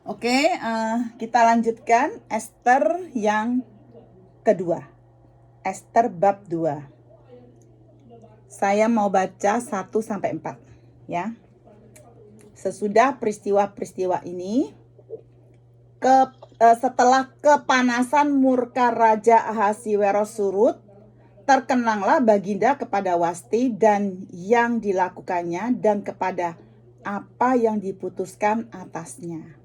Oke, kita lanjutkan Ester yang kedua. Ester bab 2. Saya mau baca 1-4 ya. Sesudah peristiwa-peristiwa ini, setelah kepanasan murka Raja Ahasiweros surut, terkenanglah Baginda kepada Wasti dan yang dilakukannya dan kepada apa yang diputuskan atasnya.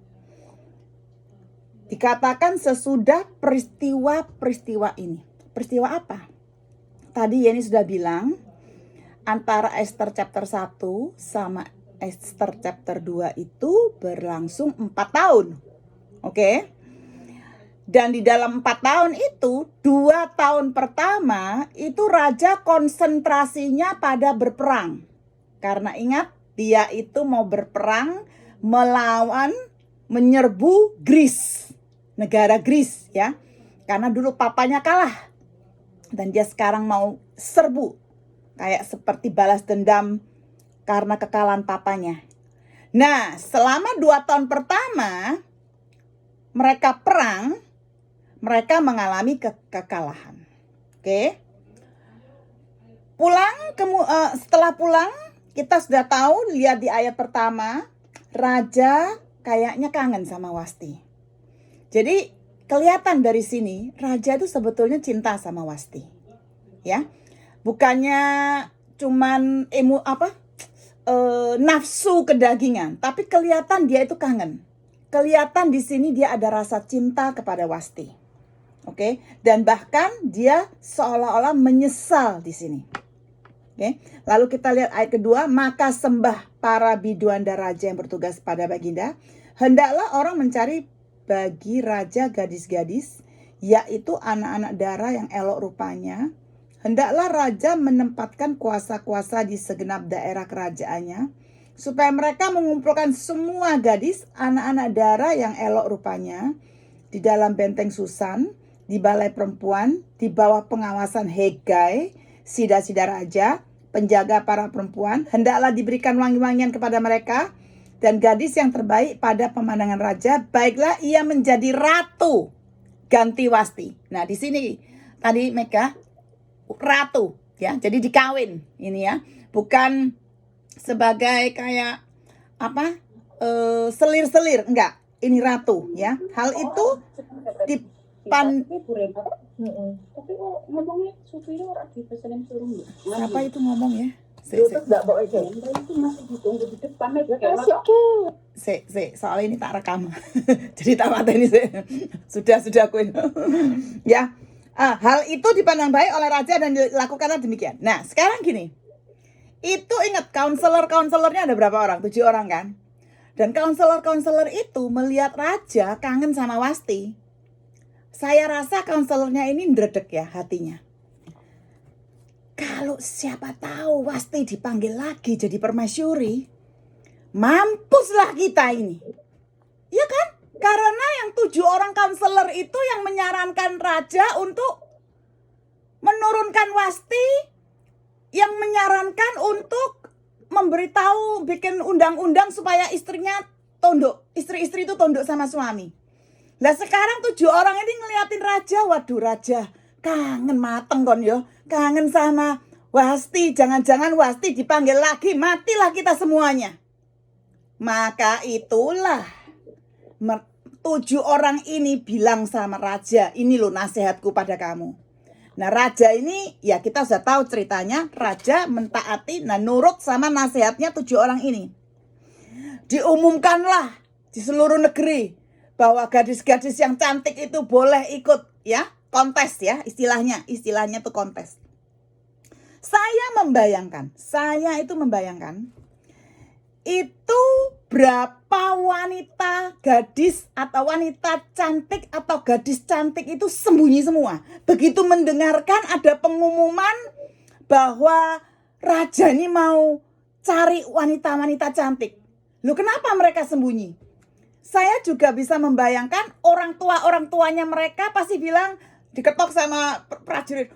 Dikatakan sesudah peristiwa-peristiwa ini. Peristiwa apa? Tadi Yeni sudah bilang, antara Ester chapter 1 sama Ester chapter 2 itu berlangsung 4 tahun. Oke? Dan di dalam 4 tahun itu, 2 tahun pertama itu raja konsentrasinya pada berperang. Karena ingat, dia itu mau berperang melawan, menyerbu Greece. Negara Greece ya. Karena dulu papanya kalah. Dan dia sekarang mau serbu. Kayak seperti balas dendam karena kekalahan papanya. Nah, selama 2 tahun pertama mereka perang, mereka mengalami kekalahan. Oke. Setelah pulang, kita sudah tahu, lihat di ayat pertama, raja kayaknya kangen sama Wasti. Jadi kelihatan dari sini, raja itu sebetulnya cinta sama Wasti. Ya. Bukannya cuman nafsu kedagingan, tapi kelihatan dia itu kangen. Kelihatan di sini dia ada rasa cinta kepada Wasti. Oke, dan bahkan dia seolah-olah menyesal di sini. Oke, lalu kita lihat ayat kedua, maka sembah para biduan dan raja yang bertugas pada Baginda, hendaklah orang mencari bagi raja gadis-gadis, yaitu anak-anak dara yang elok rupanya. Hendaklah raja menempatkan kuasa-kuasa di segenap daerah kerajaannya, supaya mereka mengumpulkan semua gadis, anak-anak dara yang elok rupanya, di dalam benteng Susan, di balai perempuan, di bawah pengawasan Hegai, sida-sida raja, penjaga para perempuan. Hendaklah diberikan wangi-wangian kepada mereka, dan gadis yang terbaik pada pemandangan raja, baiklah ia menjadi ratu ganti Wasti. Nah, di sini tadi Mega ratu ya, jadi dikawin ini ya, bukan sebagai kayak selir-selir, enggak, ini ratu ya. Hal itu tapi kok ngomongnya supirnya orang dipesenin suruh ya. Siapa itu ngomong ya? Terus enggak bawa aja. Itu masih ditunggu di depan aja kayak soal ini tak rekam. Jadi tak mateni sih. Sudah aku ya. Hal itu dipandang baik oleh raja dan dilakukanlah demikian. Nah, sekarang gini. Itu ingat, counselor-counselornya ada berapa orang? 7 orang kan? Dan counselor-counselor itu melihat raja kangen sama Wasti. Saya rasa counselornya ini ndredeg ya hatinya. Kalau siapa tahu Wasti dipanggil lagi jadi permaisuri, mampuslah kita ini. Ya kan? Karena yang 7 orang counselor itu yang menyarankan raja untuk menurunkan Wasti, yang menyarankan untuk memberitahu, bikin undang-undang supaya istrinya tunduk. Istri-istri itu tunduk sama suami. Lah sekarang 7 orang ini ngeliatin raja, waduh raja kangen mateng kon yo, kangen sama Wasti, jangan-jangan Wasti dipanggil lagi, matilah kita semuanya. Maka itulah 7 orang ini bilang sama raja, ini loh nasihatku pada kamu. Nah raja ini ya kita sudah tahu ceritanya, raja mentaati, nurut sama nasihatnya 7 orang ini. Diumumkanlah di seluruh negeri bahwa gadis-gadis yang cantik itu boleh ikut ya, kontes ya, istilahnya tuh kontes. Saya itu membayangkan itu berapa wanita gadis atau wanita cantik atau gadis cantik itu sembunyi semua. Begitu mendengarkan ada pengumuman bahwa raja ini mau cari wanita-wanita cantik. Loh, kenapa mereka sembunyi? Saya juga bisa membayangkan orang tuanya mereka pasti bilang, diketok sama prajurit,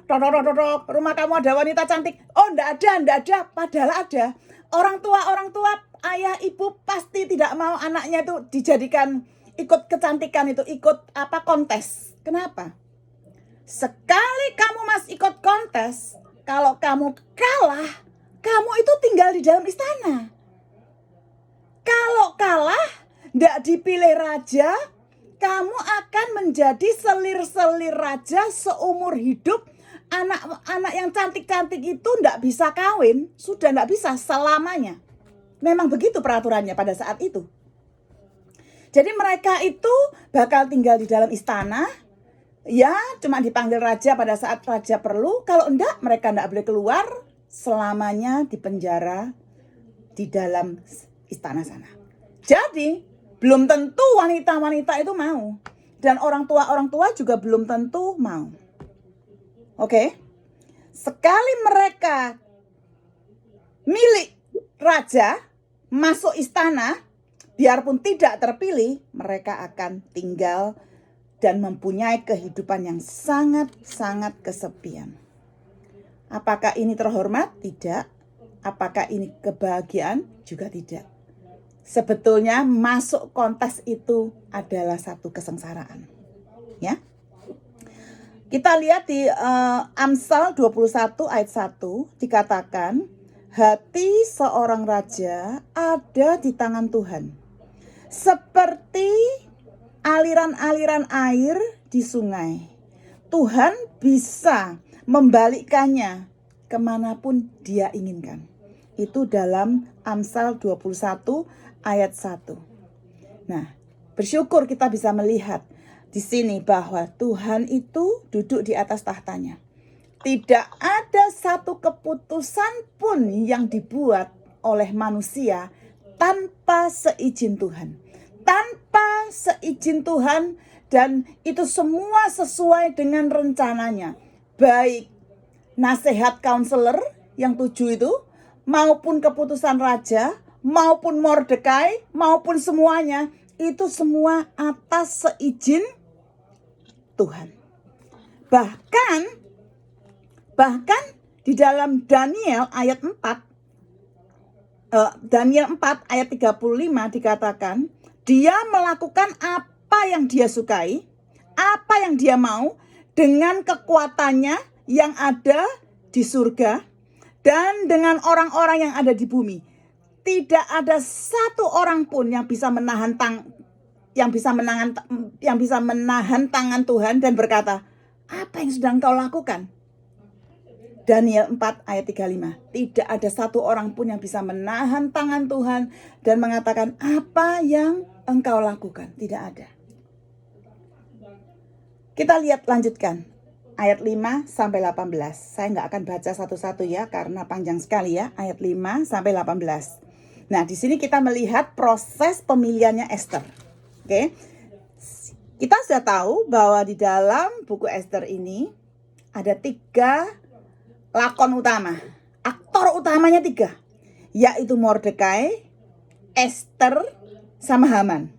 rumah kamu ada wanita cantik. Oh, enggak ada, padahal ada. Orang tua ayah ibu pasti tidak mau anaknya itu dijadikan ikut kecantikan itu, ikut kontes. Kenapa? Sekali kamu masih ikut kontes, kalau kamu kalah, kamu itu tinggal di dalam istana. Kalau kalah, tidak dipilih raja, kamu akan menjadi selir-selir raja seumur hidup. Anak-anak yang cantik-cantik itu tidak bisa kawin, sudah tidak bisa selamanya. Memang begitu peraturannya pada saat itu. Jadi mereka itu bakal tinggal di dalam istana, ya cuma dipanggil raja pada saat raja perlu. Kalau enggak, mereka enggak boleh keluar, selamanya di penjara di dalam istana sana. Jadi belum tentu wanita-wanita itu mau, dan orang tua juga belum tentu mau. Oke, sekali mereka milik raja masuk istana, biarpun tidak terpilih, mereka akan tinggal dan mempunyai kehidupan yang sangat-sangat kesepian. Apakah ini terhormat? Tidak. Apakah ini kebahagiaan? Juga tidak. Sebetulnya masuk kontes itu adalah satu kesengsaraan. Ya. Kita lihat di Amsal 21 ayat 1 dikatakan, hati seorang raja ada di tangan Tuhan, seperti aliran-aliran air di sungai. Tuhan bisa membalikkannya kemanapun dia inginkan. Itu dalam Amsal 21 ayat 1. Nah, bersyukur kita bisa melihat di sini bahwa Tuhan itu duduk di atas tahtanya. Tidak ada satu keputusan pun yang dibuat oleh manusia tanpa seizin Tuhan. Tanpa seizin Tuhan, dan itu semua sesuai dengan rencananya. Baik nasihat counselor yang 7 itu, maupun keputusan raja, maupun Mordekai, maupun semuanya, itu semua atas seizin Tuhan. Bahkan di dalam Daniel ayat 4, Daniel 4 ayat 35 dikatakan, dia melakukan apa yang dia sukai, apa yang dia mau, dengan kekuatannya yang ada di surga dan dengan orang-orang yang ada di bumi. Tidak ada satu orang pun yang bisa menahan tangan Tuhan dan berkata, apa yang sedang kau lakukan? Daniel 4 ayat 35. Tidak ada satu orang pun yang bisa menahan tangan Tuhan dan mengatakan, apa yang engkau lakukan? Tidak ada. Kita lihat lanjutkan. Ayat 5 sampai 18. Saya nggak akan baca satu-satu ya, karena panjang sekali ya. Ayat 5 sampai 18. Nah, di sini kita melihat proses pemilihannya Esther. Oke. Kita sudah tahu bahwa di dalam buku Esther ini ada 3 lakon utama. Aktor utamanya 3. Yaitu Mordekai, Esther, sama Haman.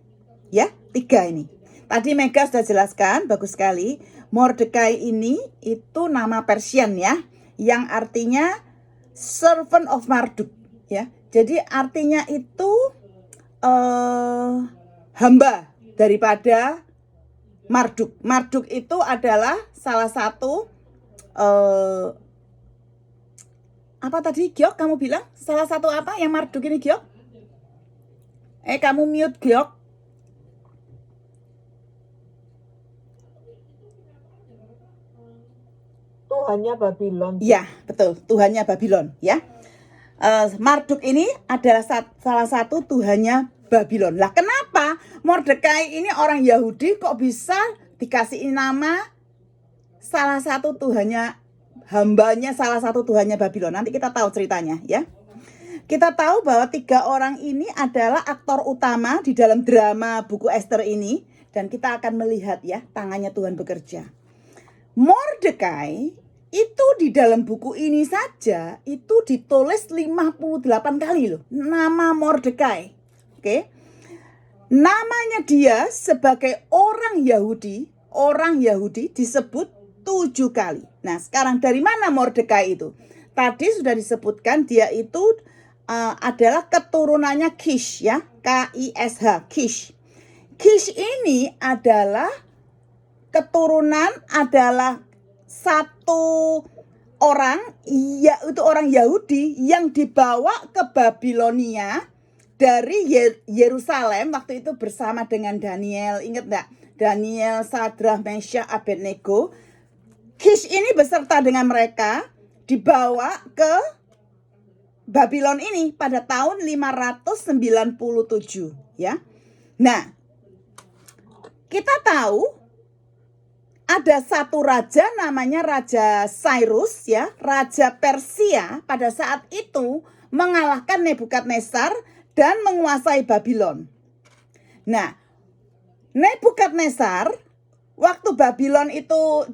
Ya, 3 ini. Tadi Mega sudah jelaskan, bagus sekali. Mordekai ini itu nama Persian ya, yang artinya servant of Marduk ya. Jadi artinya itu hamba daripada Marduk. Marduk itu adalah salah satu apa tadi Giok kamu bilang? Salah satu apa yang Marduk ini Giok? Kamu mute Giok. Tuhannya Babylon. Ya, betul. Tuhannya Babylon ya. Marduk ini adalah salah satu tuhannya Babylon. Lah kenapa Mordekai ini orang Yahudi kok bisa dikasih nama salah satu tuhannya, hambanya salah satu tuhannya Babylon? Nanti kita tahu ceritanya ya. Kita tahu bahwa 3 orang ini adalah aktor utama di dalam drama buku Esther ini, dan kita akan melihat ya tangannya Tuhan bekerja. Mordekai itu di dalam buku ini saja itu ditulis 58 kali loh, nama Mordekai. Oke. Namanya dia sebagai orang Yahudi disebut 7 kali. Nah, sekarang dari mana Mordekai itu? Tadi sudah disebutkan dia itu adalah keturunannya Kish ya, Kish. Kish. Kish ini adalah keturunan, adalah satu orang, yaitu orang Yahudi yang dibawa ke Babilonia dari Yerusalem waktu itu bersama dengan Daniel. Ingat enggak? Daniel, Sadrah, Meshach, Abednego. Kish ini beserta dengan mereka dibawa ke Babylon ini pada tahun 597 ya. Nah, kita tahu ada satu raja namanya Raja Cyrus ya, Raja Persia pada saat itu mengalahkan Nebukadnezar dan menguasai Babylon. Nah, Nebukadnezar waktu Babylon itu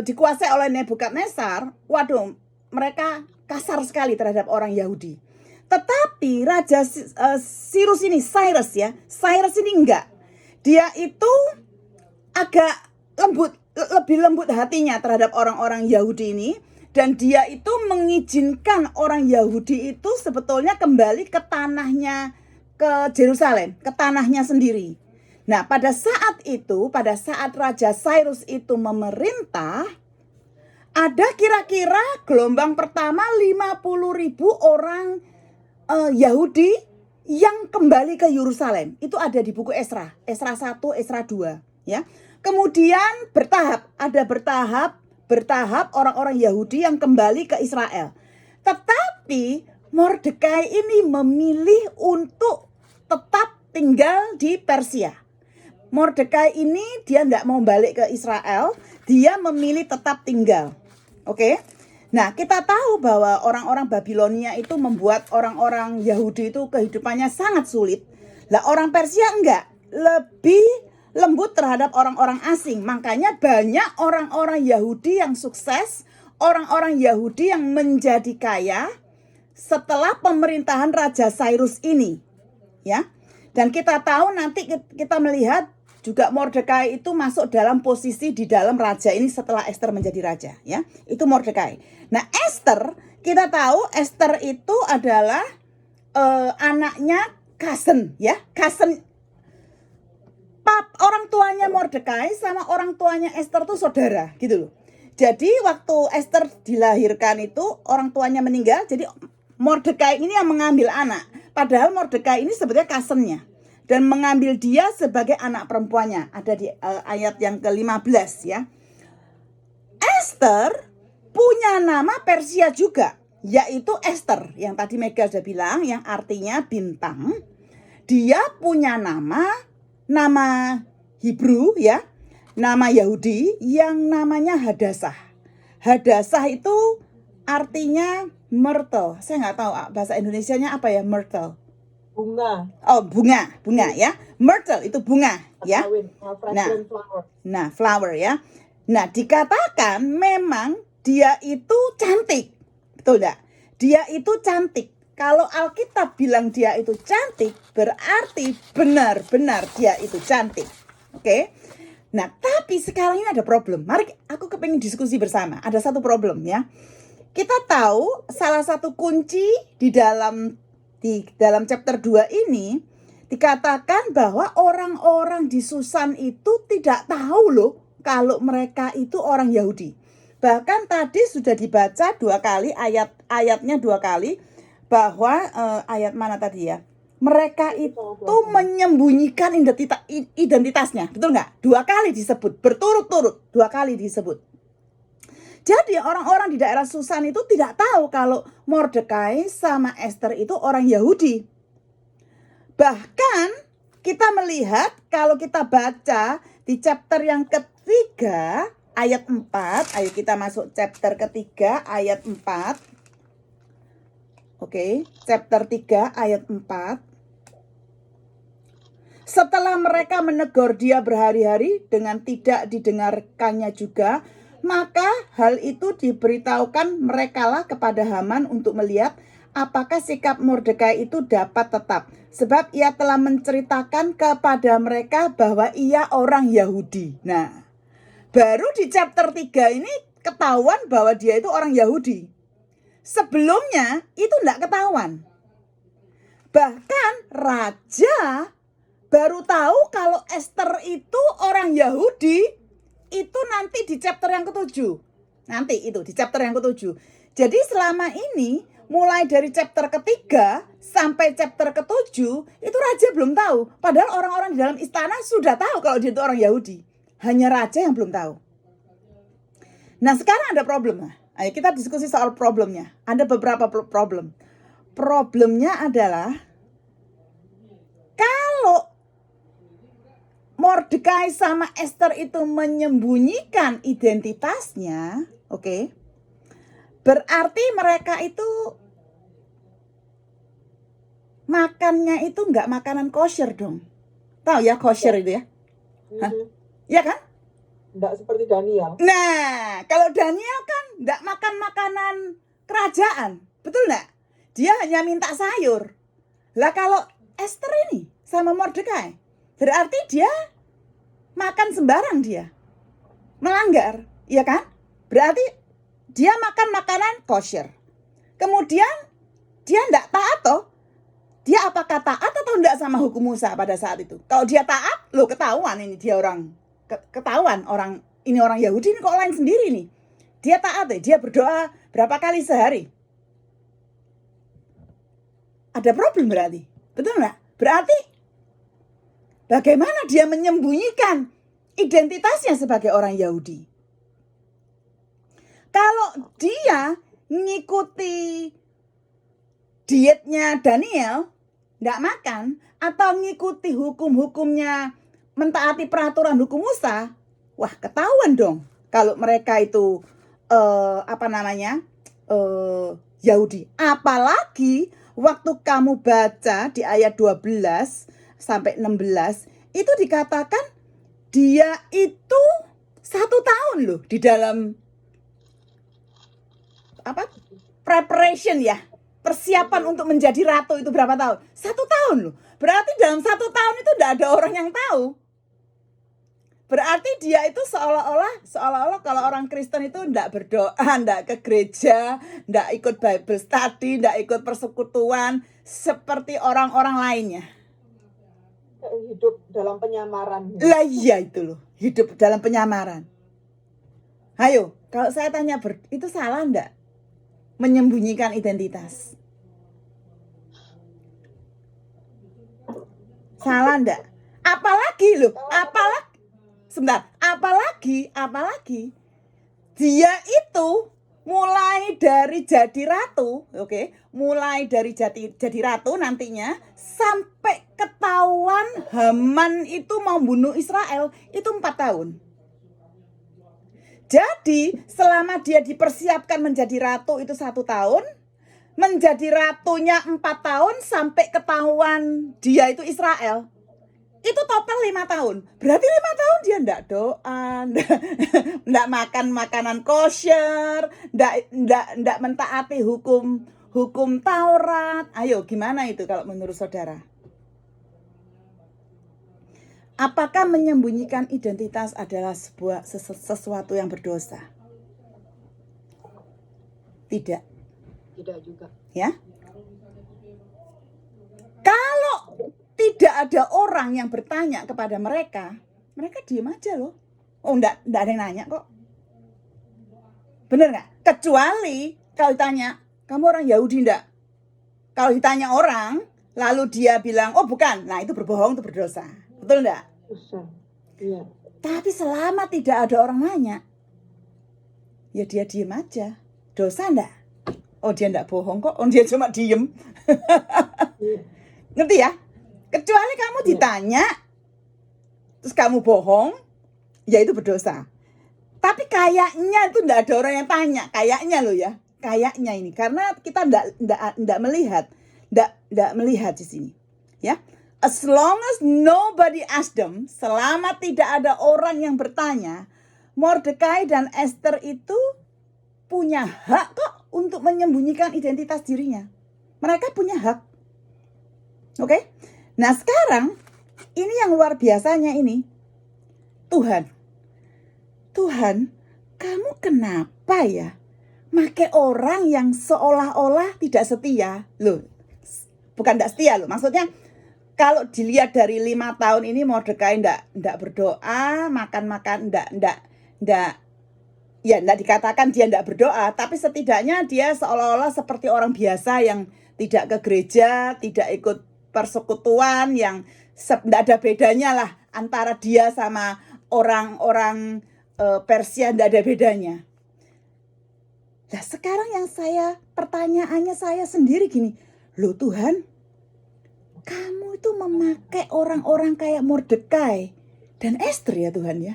dikuasai oleh Nebukadnezar, waduh, mereka kasar sekali terhadap orang Yahudi. Tetapi Raja Cyrus ini, Cyrus ini enggak. Dia itu agak lebih lembut hatinya terhadap orang-orang Yahudi ini. Dan dia itu mengizinkan orang Yahudi itu sebetulnya kembali ke tanahnya, ke Yerusalem, ke tanahnya sendiri. Nah, pada saat Raja Cyrus itu memerintah, ada kira-kira gelombang pertama 50.000 orang Yahudi yang kembali ke Yerusalem. Itu ada di buku Esra 1, Esra 2 ya. Kemudian bertahap orang-orang Yahudi yang kembali ke Israel. Tetapi Mordekai ini memilih untuk tetap tinggal di Persia. Mordekai ini dia tidak mau balik ke Israel, dia memilih tetap tinggal. Oke. Nah, kita tahu bahwa orang-orang Babilonia itu membuat orang-orang Yahudi itu kehidupannya sangat sulit. Lah orang Persia enggak, lebih lembut terhadap orang-orang asing. Makanya banyak orang-orang Yahudi yang sukses, orang-orang Yahudi yang menjadi kaya setelah pemerintahan Raja Cyrus ini. Ya. Dan kita tahu nanti kita melihat juga Mordekai itu masuk dalam posisi di dalam raja ini setelah Esther menjadi raja ya. Itu Mordekai. Nah, Esther, kita tahu Esther itu adalah anaknya cousin ya. Cousin orang tuanya Mordekai sama orang tuanya Esther tuh saudara gitu loh. Jadi waktu Esther dilahirkan itu orang tuanya meninggal, jadi Mordekai ini yang mengambil anak. Padahal Mordekai ini sebetulnya cousinnya. Dan mengambil dia sebagai anak perempuannya. Ada di ayat yang ke-15 ya. Esther punya nama Persia juga, yaitu Esther. Yang tadi Mega sudah bilang, yang artinya bintang. Dia punya nama Hebrew ya. Nama Yahudi yang namanya Hadassah. Hadassah itu artinya myrtle. Saya nggak tahu bahasa Indonesianya apa ya myrtle. Bunga. Oh, bunga ya. Myrtle itu bunga ya. Nah, flower ya. Nah, dikatakan memang dia itu cantik. Betul enggak? Dia itu cantik. Kalau Alkitab bilang dia itu cantik, berarti benar-benar dia itu cantik. Oke? Nah, tapi sekarang ini ada problem. Mari aku kepengin diskusi bersama. Ada satu problem ya. Kita tahu salah satu kunci di dalam chapter 2 ini dikatakan bahwa orang-orang di Susan itu tidak tahu loh kalau mereka itu orang Yahudi. Bahkan tadi sudah dibaca 2 kali ayatnya 2 kali bahwa ayat mana tadi ya? Mereka itu menyembunyikan identitasnya, betul nggak? 2 kali disebut, berturut-turut 2 kali disebut. Jadi orang-orang di daerah Susan itu tidak tahu kalau Mordekai sama Esther itu orang Yahudi. Bahkan kita melihat kalau kita baca di chapter yang ketiga ayat 4. Ayo kita masuk chapter ketiga ayat 4. Oke, chapter 3 ayat 4. Setelah mereka menegur dia berhari-hari dengan tidak didengarkannya juga, maka hal itu diberitahukan merekalah kepada Haman untuk melihat apakah sikap Mordekai itu dapat tetap. Sebab ia telah menceritakan kepada mereka bahwa ia orang Yahudi. Nah, baru di chapter 3 ini ketahuan bahwa dia itu orang Yahudi. Sebelumnya itu tidak ketahuan. Bahkan raja baru tahu kalau Esther itu orang Yahudi itu nanti di chapter yang ketujuh. Nanti itu di chapter yang ketujuh. Jadi selama ini mulai dari chapter ketiga sampai chapter ketujuh itu raja belum tahu. Padahal orang-orang di dalam istana sudah tahu kalau dia itu orang Yahudi. Hanya raja yang belum tahu. Nah sekarang ada problem. Ayo kita diskusi soal problemnya. Ada beberapa problem. Problemnya adalah kalau Mordekai sama Esther itu menyembunyikan identitasnya, oke, berarti mereka itu makannya itu nggak makanan kosher dong. Tahu ya kosher itu ya? Hah? Ya kan? Enggak seperti Daniel. Nah, kalau Daniel kan nggak makan makanan kerajaan, betul nggak? Dia hanya minta sayur. Lah kalau Esther ini sama Mordekai, berarti dia makan sembarang dia. Melanggar, iya kan? Berarti dia makan makanan kosher. Kemudian dia enggak taat toh? Dia apakah taat atau enggak sama hukum Musa pada saat itu? Kalau dia taat, loh ketahuan ini dia orang ketahuan orang ini orang Yahudi ini kok lain sendiri nih. Dia taat ya, dia berdoa berapa kali sehari? Ada problem berarti. Betul enggak? Berarti bagaimana dia menyembunyikan identitasnya sebagai orang Yahudi? Kalau dia ngikuti dietnya Daniel, nggak makan, atau ngikuti hukum-hukumnya, mentaati peraturan hukum Musa, wah ketahuan dong kalau mereka itu Yahudi. Apalagi waktu kamu baca di ayat 12 sampai 16 itu dikatakan dia itu 1 tahun loh di dalam preparation ya, persiapan untuk menjadi ratu itu berapa tahun? 1 tahun loh. Berarti dalam 1 tahun itu tidak ada orang yang tahu. Berarti dia itu seolah-olah kalau orang Kristen itu tidak berdoa, tidak ke gereja, tidak ikut Bible study, tidak ikut persekutuan seperti orang-orang lainnya. Hidup dalam penyamaran. Lah iya itu loh, hidup dalam penyamaran. Ayo, kalau saya tanya itu salah enggak? Menyembunyikan identitas. Salah enggak? Apalagi dia itu mulai dari jadi ratu, oke? Mulai dari jadi ratu nantinya sampai ketahuan Haman itu mau bunuh Israel itu 4 tahun. Jadi selama dia dipersiapkan menjadi ratu itu 1 tahun, menjadi ratunya 4 tahun sampai ketahuan dia itu Israel. Itu total 5 tahun. Berarti 5 tahun dia enggak doa, enggak makan makanan kosher, enggak mentaati hukum Taurat. Ayo gimana itu kalau menurut saudara? Apakah menyembunyikan identitas adalah sesuatu yang berdosa? Tidak. Tidak juga. Ya. Kalau tidak ada orang yang bertanya kepada mereka diam aja loh. Oh, enggak ada yang nanya kok. Bener nggak? Kecuali kalau ditanya, kamu orang Yahudi enggak? Kalau ditanya orang, lalu dia bilang, oh bukan. Nah itu berbohong, itu berdosa. Betul enggak? Dosa. Iya. Tapi selama tidak ada orang nanya, ya dia diem aja. Dosa enggak? Oh dia enggak bohong kok. Oh dia cuma diem. Iya. Ngerti ya? Kecuali kamu ditanya, terus kamu bohong, ya itu berdosa. Tapi kayaknya itu enggak ada orang yang tanya. Kayaknya loh ya. Kayaknya ini. Karena kita enggak melihat. Enggak melihat di sini. Ya. As long as nobody ask them, selama tidak ada orang yang bertanya, Mordekai dan Esther itu punya hak kok untuk menyembunyikan identitas dirinya. Mereka punya hak. Oke? Nah sekarang, ini yang luar biasanya ini. Tuhan, kamu kenapa ya make orang yang seolah-olah tidak setia? Loh, bukan tidak setia loh, maksudnya kalau dilihat dari 5 tahun ini Mordekai ndak berdoa, makan-makan ndak ya ndak dikatakan dia ndak berdoa, tapi setidaknya dia seolah-olah seperti orang biasa yang tidak ke gereja, tidak ikut persekutuan, yang ndak ada bedanya lah antara dia sama orang-orang Persia, ndak ada bedanya. Nah sekarang yang pertanyaannya saya sendiri gini, loh Tuhan, kamu itu memakai orang-orang kayak Mordekai dan Esther ya Tuhan ya.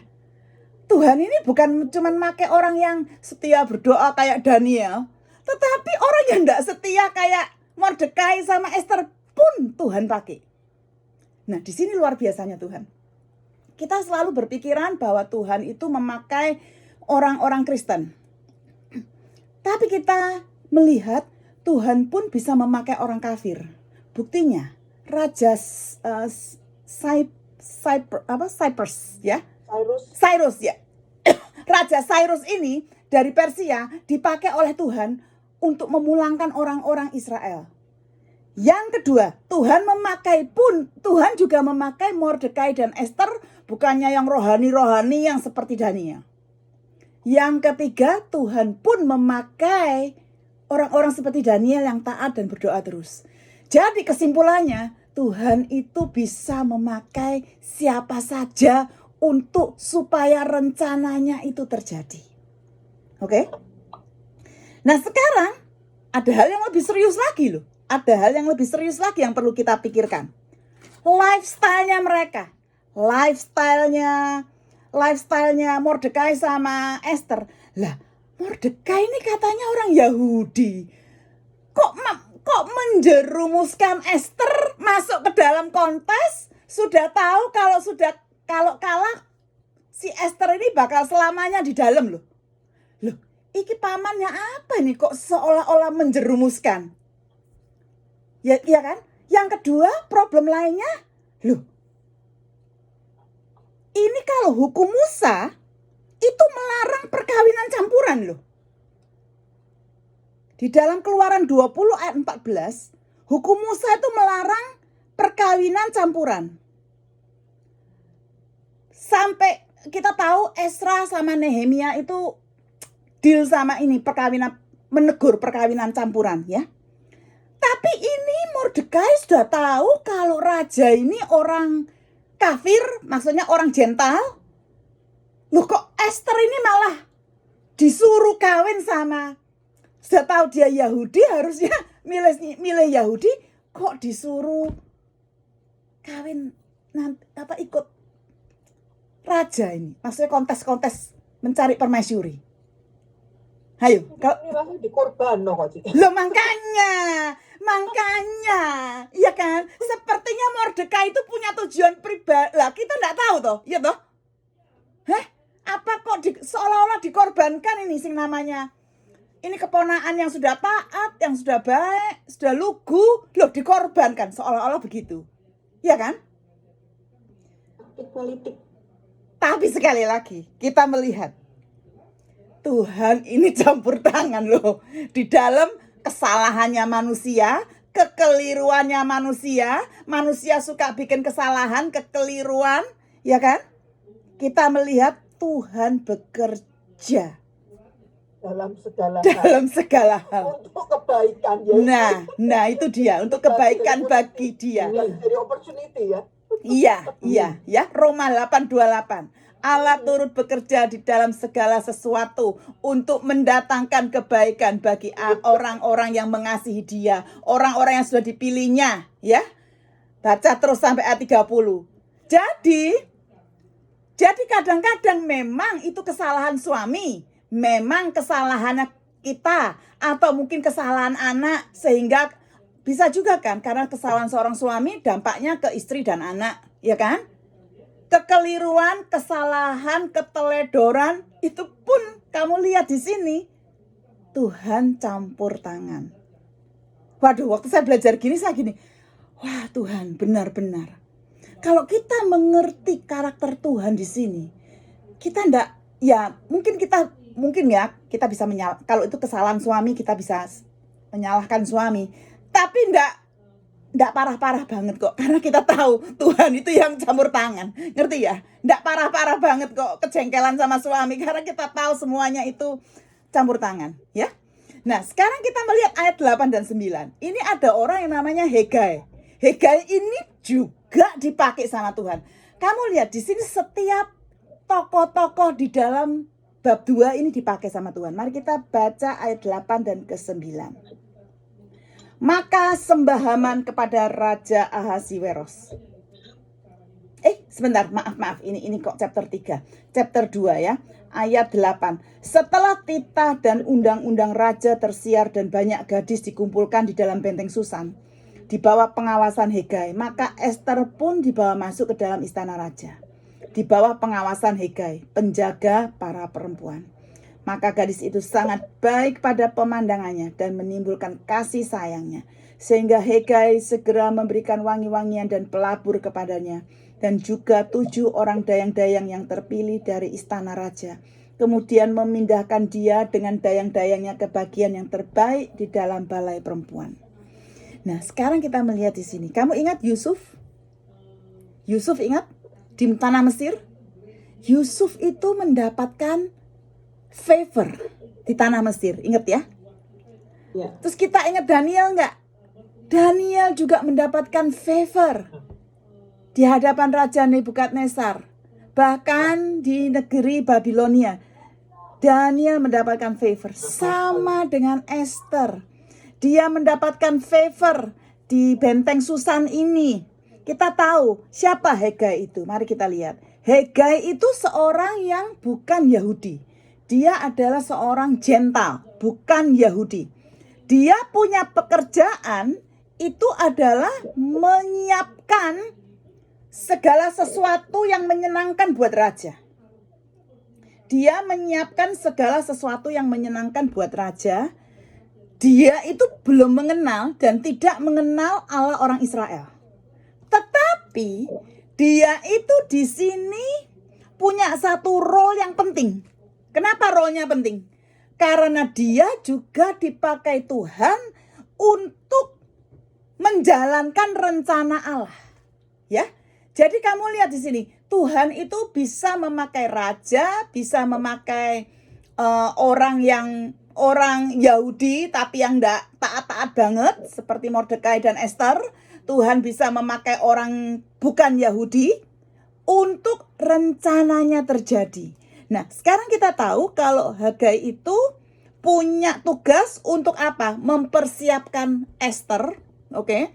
Tuhan ini bukan cuma memakai orang yang setia berdoa kayak Daniel, tetapi orang yang tidak setia kayak Mordekai sama Esther pun Tuhan pakai. Nah di sini luar biasanya Tuhan. Kita selalu berpikiran bahwa Tuhan itu memakai orang-orang Kristen. Tapi kita melihat Tuhan pun bisa memakai orang kafir. Buktinya Raja Cyprus ya. Cyrus ya. Raja Cyrus ini dari Persia dipakai oleh Tuhan untuk memulangkan orang-orang Israel. Yang kedua, Tuhan juga memakai Mordekai dan Esther, bukannya yang rohani-rohani yang seperti Daniel. Yang ketiga, Tuhan pun memakai orang-orang seperti Daniel yang taat dan berdoa terus. Jadi kesimpulannya, Tuhan itu bisa memakai siapa saja untuk supaya rencananya itu terjadi. Oke? Nah sekarang ada hal yang lebih serius lagi loh. Ada hal yang lebih serius lagi yang perlu kita pikirkan. Lifestyle-nya mereka. Lifestyle-nya Mordekai sama Esther. Lah, Mordekai ini katanya orang Yahudi. Kok menjerumuskan Esther masuk ke dalam kontes? Sudah tahu kalau kalah si Esther ini bakal selamanya di dalam loh. Loh, iki pamannya apa nih kok seolah-olah menjerumuskan? Ya, iya kan? Yang kedua, problem lainnya, loh, ini kalau hukum Musa itu melarang perkawinan campuran loh. Di dalam Keluaran 20 ayat 14, hukum Musa itu melarang perkawinan campuran. Sampai kita tahu Ezra sama Nehemia itu deal sama ini menegur perkawinan campuran ya. Tapi ini Mordekai sudah tahu kalau raja ini orang kafir, maksudnya orang jental. Loh kok Esther ini malah disuruh kawin sama, sudah tahu dia Yahudi harusnya milih Yahudi, kok disuruh kawin ikut raja ini. Maksudnya kontes mencari permaisuri. Ayo, kalau dikorban loh kok. Loh makanya, iya kan? Sepertinya Mordekai itu punya tujuan pribadi. Lah kita enggak tahu toh, iya toh? Apa kok seolah-olah dikorbankan ini sing namanya? Ini keponakan yang sudah taat, yang sudah baik, sudah lugu, loh dikorbankan seolah-olah begitu. Iya kan? Politik. Tapi sekali lagi kita melihat Tuhan ini campur tangan loh di dalam kesalahannya manusia, kekeliruannya manusia. Manusia suka bikin kesalahan, kekeliruan, ya kan? Kita melihat Tuhan bekerja dalam segala hal untuk kebaikan ya. Nah itu dia, untuk kebaikan bagi dia. Jadi opportunity ya. Iya ya, Roma 8:28. Allah turut bekerja di dalam segala sesuatu untuk mendatangkan kebaikan bagi orang-orang yang mengasihi Dia, orang-orang yang sudah dipilihnya, ya. Baca terus sampai ayat 30. Jadi kadang-kadang memang itu kesalahan suami, memang kesalahan kita, atau mungkin kesalahan anak, sehingga bisa juga kan karena kesalahan seorang suami dampaknya ke istri dan anak, ya kan? Kekeliruan, kesalahan, keteledoran, itu pun kamu lihat di sini Tuhan campur tangan. Waduh, waktu saya belajar gini, wah Tuhan, benar-benar. Kalau kita mengerti karakter Tuhan di sini, kita enggak, ya mungkin kita bisa kalau itu kesalahan suami, kita bisa menyalahkan suami. Tapi enggak parah-parah banget kok. Karena kita tahu Tuhan itu yang campur tangan. Ngerti ya? Enggak parah-parah banget kok kejengkelan sama suami. Karena kita tahu semuanya itu campur tangan. Ya. Nah, sekarang kita melihat ayat 8 dan 9. Ini ada orang yang namanya Hegai. Hegai ini juga dipakai sama Tuhan. Kamu lihat di sini setiap tokoh-tokoh di dalam bab 2 ini dipakai sama Tuhan. Mari kita baca ayat 8 dan ke-9. Maka sembahaman kepada Raja Ahasiweros. Sebentar, maaf. Ini kok chapter 3. Chapter 2 ya. Ayat 8. Setelah titah dan undang-undang raja tersiar dan banyak gadis dikumpulkan di dalam benteng Susan, di bawah pengawasan Hegai, maka Ester pun dibawa masuk ke dalam istana raja. Di bawah pengawasan Hegai, penjaga para perempuan. Maka gadis itu sangat baik pada pemandangannya dan menimbulkan kasih sayangnya. Sehingga Hegai segera memberikan wangi-wangian dan pelabur kepadanya. Dan juga 7 orang dayang-dayang yang terpilih dari istana raja. Kemudian memindahkan dia dengan dayang-dayangnya ke bagian yang terbaik di dalam balai perempuan. Nah, sekarang kita melihat di sini. Kamu ingat Yusuf? Yusuf ingat? Di tanah Mesir? Yusuf itu mendapatkan favor di tanah Mesir. Ingat ya? Ya. Terus kita ingat Daniel enggak? Daniel juga mendapatkan favor di hadapan Raja Nebukadnezar. Bahkan di negeri Babilonia, Daniel mendapatkan favor. Sama dengan Esther. Dia mendapatkan favor di benteng Susan ini. Kita tahu siapa Hegai itu. Mari kita lihat. Hegai itu seorang yang bukan Yahudi. Dia adalah seorang Gentile, bukan Yahudi. Dia punya pekerjaan itu adalah menyiapkan segala sesuatu yang menyenangkan buat raja. Dia menyiapkan segala sesuatu yang menyenangkan buat raja. Dia itu belum mengenal dan tidak mengenal Allah orang Israel. Tetapi dia itu di sini punya satu role yang penting. Kenapa role-nya penting? Karena dia juga dipakai Tuhan untuk menjalankan rencana Allah. Ya. Jadi kamu lihat di sini, Tuhan itu bisa memakai raja, bisa memakai orang Yahudi tapi yang enggak taat-taat banget seperti Mordekai dan Esther. Tuhan bisa memakai orang bukan Yahudi untuk rencananya terjadi. Nah, sekarang kita tahu kalau Hegai itu punya tugas untuk apa? Mempersiapkan Esther, oke?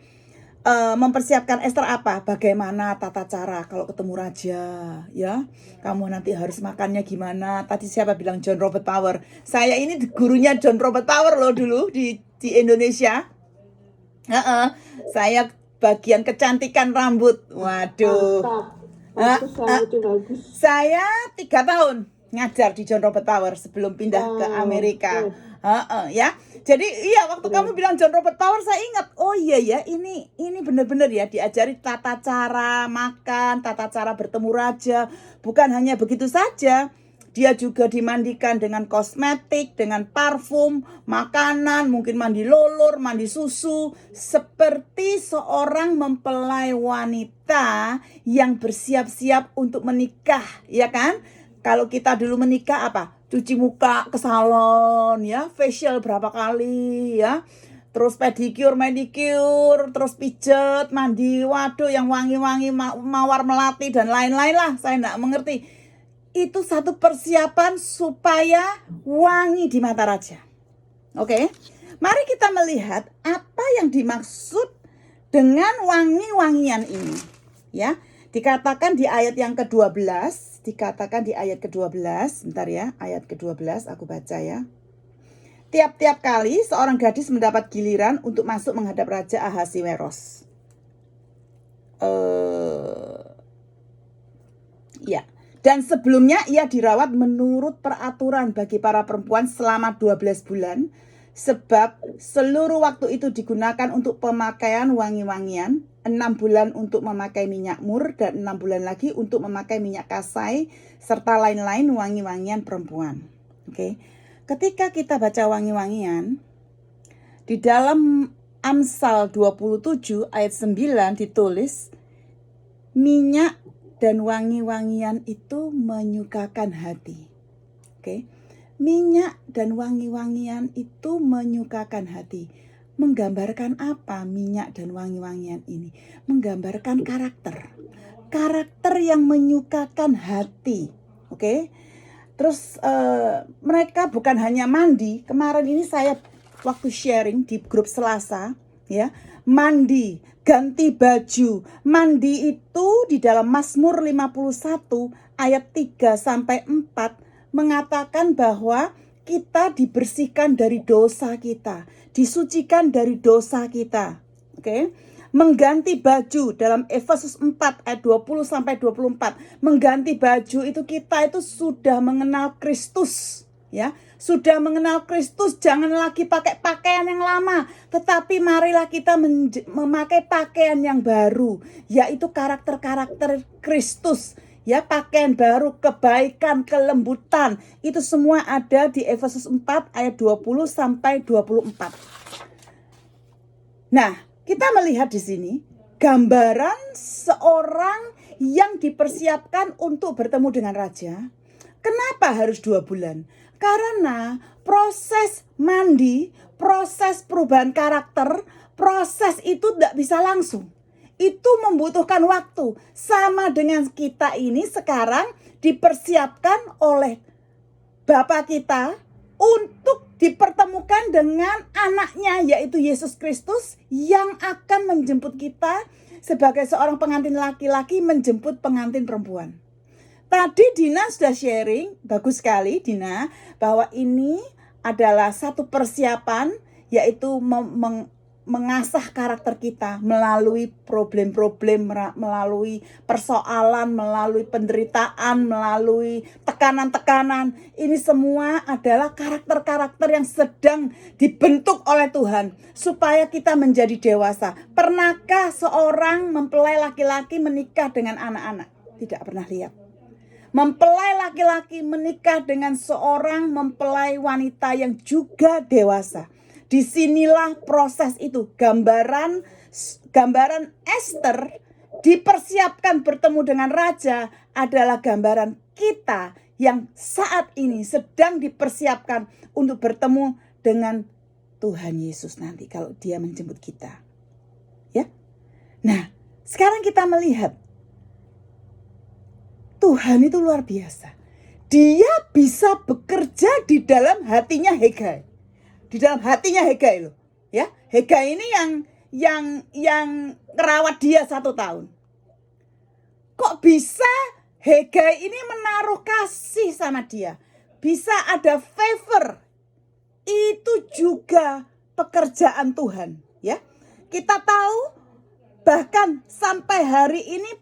Mempersiapkan Esther apa? Bagaimana tata cara kalau ketemu raja, ya? Kamu nanti harus makannya gimana? Tadi siapa bilang John Robert Power? Saya ini gurunya John Robert Power loh dulu di Indonesia. Saya bagian kecantikan rambut. Waduh. Bagus. Saya 3 tahun ngajar di John Robert Power sebelum pindah ke Amerika. Ya. Jadi iya waktu kamu bilang John Robert Power saya ingat. Oh iya ya, ini benar-benar ya diajari tata cara makan, tata cara bertemu raja. Bukan hanya begitu saja. Dia juga dimandikan dengan kosmetik, dengan parfum, makanan, mungkin mandi lolor, mandi susu. Seperti seorang mempelai wanita yang bersiap-siap untuk menikah, ya kan? Kalau kita dulu menikah apa? Cuci muka ke salon, ya, facial berapa kali, ya. Terus pedicure, manicure, terus pijet, mandi, waduh yang wangi-wangi, mawar melati dan lain-lain lah. Saya enggak mengerti. Itu satu persiapan supaya wangi di mata raja. Oke. Mari kita melihat apa yang dimaksud dengan wangi-wangian ini. Ya. Dikatakan di ayat yang ke-12, bentar ya, ayat ke-12 aku baca ya. Tiap-tiap kali seorang gadis mendapat giliran untuk masuk menghadap Raja Ahasiweros. Ya. Dan sebelumnya ia dirawat menurut peraturan bagi para perempuan selama 12 bulan. Sebab seluruh waktu itu digunakan untuk pemakaian wangi-wangian, 6 bulan untuk memakai minyak mur, dan 6 bulan lagi untuk memakai minyak kasai, serta lain-lain wangi-wangian perempuan. Oke. Ketika kita baca wangi-wangian, di dalam Amsal 27 ayat 9 ditulis, minyak dan wangi-wangian itu menyukakan hati. Oke. Minyak dan wangi-wangian itu menyukakan hati. Menggambarkan apa minyak dan wangi-wangian ini? Menggambarkan karakter. Karakter yang menyukakan hati. Oke. Terus mereka bukan hanya mandi. Kemarin ini saya waktu sharing di grup Selasa, ya, mandi, ganti baju. Mandi itu di dalam Mazmur 51 ayat 3 sampai 4 mengatakan bahwa kita dibersihkan dari dosa kita, disucikan dari dosa kita. Oke. Mengganti baju dalam Efesus 4 ayat 20 sampai 24. Mengganti baju itu kita itu sudah mengenal Kristus, ya. Sudah mengenal Kristus, jangan lagi pakai pakaian yang lama, tetapi marilah kita memakai pakaian yang baru, yaitu karakter-karakter Kristus. Ya, pakaian baru, kebaikan, kelembutan, itu semua ada di Efesus 4 ayat 20 sampai 24. Nah, kita melihat di sini gambaran seorang yang dipersiapkan untuk bertemu dengan raja. Kenapa harus 2 bulan? Karena proses mandi, proses perubahan karakter, proses itu tidak bisa langsung. Itu membutuhkan waktu. Sama dengan kita ini sekarang dipersiapkan oleh Bapa kita untuk dipertemukan dengan anaknya, yaitu Yesus Kristus, yang akan menjemput kita sebagai seorang pengantin laki-laki menjemput pengantin perempuan. Tadi Dina sudah sharing, bagus sekali Dina, bahwa ini adalah satu persiapan, yaitu mengasah karakter kita melalui problem-problem, melalui persoalan, melalui penderitaan, melalui tekanan-tekanan. Ini semua adalah karakter-karakter yang sedang dibentuk oleh Tuhan supaya kita menjadi dewasa. Pernahkah seorang mempelai laki-laki menikah dengan anak-anak? Tidak pernah lihat. Mempelai laki-laki menikah dengan seorang mempelai wanita yang juga dewasa. Disinilah proses itu. Gambaran Esther dipersiapkan bertemu dengan raja adalah gambaran kita yang saat ini sedang dipersiapkan untuk bertemu dengan Tuhan Yesus nanti kalau dia menjemput kita. Ya. Nah, sekarang kita melihat Tuhan itu luar biasa. Dia bisa bekerja di dalam hatinya Hegai. Di dalam hatinya Hegai loh, ya. Hegai ini yang merawat dia 1 tahun. Kok bisa Hegai ini menaruh kasih sama dia? Bisa ada favor. Itu juga pekerjaan Tuhan, ya. Kita tahu bahkan sampai hari ini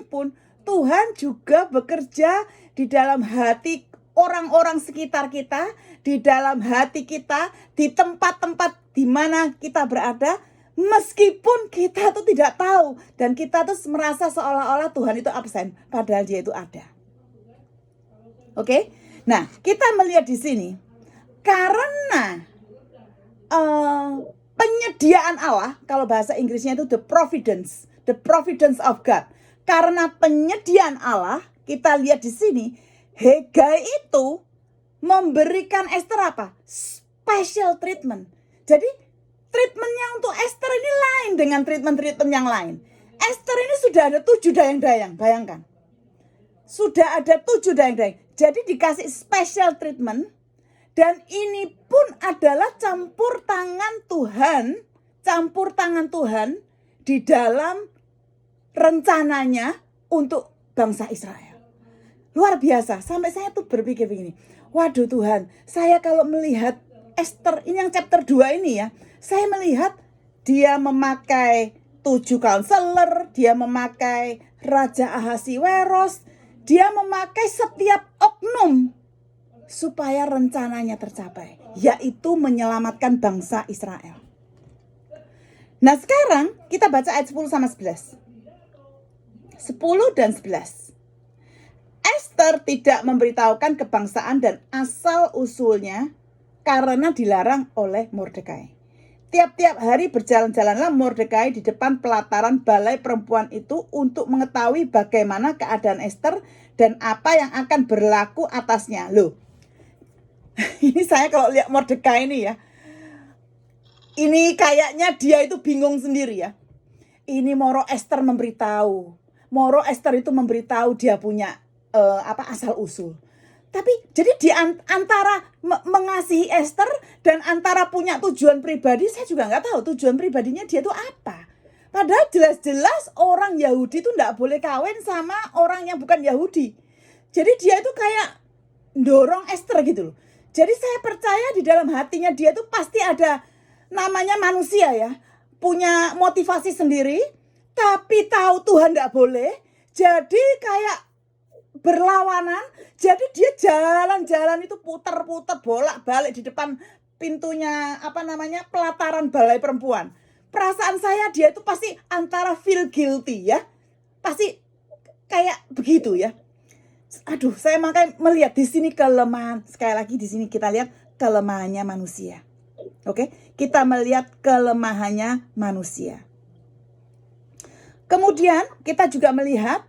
pun Tuhan juga bekerja di dalam hati orang-orang sekitar kita, di dalam hati kita, di tempat-tempat di mana kita berada, meskipun kita tuh tidak tahu dan kita tuh merasa seolah-olah Tuhan itu absen, padahal dia itu ada. Oke? Nah, kita melihat di sini karena penyediaan Allah, kalau bahasa Inggrisnya itu the providence of God. Karena penyediaan Allah, kita lihat di sini Hegai itu memberikan Esther apa? Special treatment. Jadi treatmentnya untuk Esther ini lain dengan treatment-treatment yang lain. Esther ini sudah ada 7 dayang-dayang, bayangkan. Sudah ada 7 dayang-dayang. Jadi dikasih special treatment. Dan ini pun adalah campur tangan Tuhan di dalam rencananya untuk bangsa Israel. Luar biasa, sampai saya tuh berpikir begini, waduh Tuhan, saya kalau melihat Esther, ini yang chapter 2 ini ya, saya melihat dia memakai 7 counselor, dia memakai Raja Ahasiweros, dia memakai setiap oknum supaya rencananya tercapai, yaitu menyelamatkan bangsa Israel. Nah sekarang kita baca ayat 10 sama 11. 10 dan 11. Esther tidak memberitahukan kebangsaan dan asal usulnya karena dilarang oleh Mordekai. Tiap-tiap hari berjalan-jalanlah Mordekai di depan pelataran balai perempuan itu untuk mengetahui bagaimana keadaan Ester dan apa yang akan berlaku atasnya. Loh, ini saya kalau lihat Mordekai ini ya, ini kayaknya dia itu bingung sendiri ya. Ini Moro Ester memberitahu. Moro Ester itu memberitahu dia punya asal usul. Tapi jadi di antara mengasihi Ester dan antara punya tujuan pribadi, saya juga nggak tahu tujuan pribadinya dia itu apa. Padahal jelas-jelas orang Yahudi itu nggak boleh kawin sama orang yang bukan Yahudi. Jadi dia itu kayak dorong Ester gitu loh. Jadi saya percaya di dalam hatinya dia itu pasti ada namanya manusia ya. Punya motivasi sendiri, tapi tahu Tuhan nggak boleh. Jadi kayak berlawanan. Jadi dia jalan-jalan itu putar-putar bolak-balik di depan pintunya pelataran balai perempuan. Perasaan saya dia itu pasti antara feel guilty ya. Pasti kayak begitu ya. Aduh, saya makanya melihat di sini kelemahan. Sekali lagi di sini kita lihat kelemahannya manusia. Oke, kita melihat kelemahannya manusia. Kemudian kita juga melihat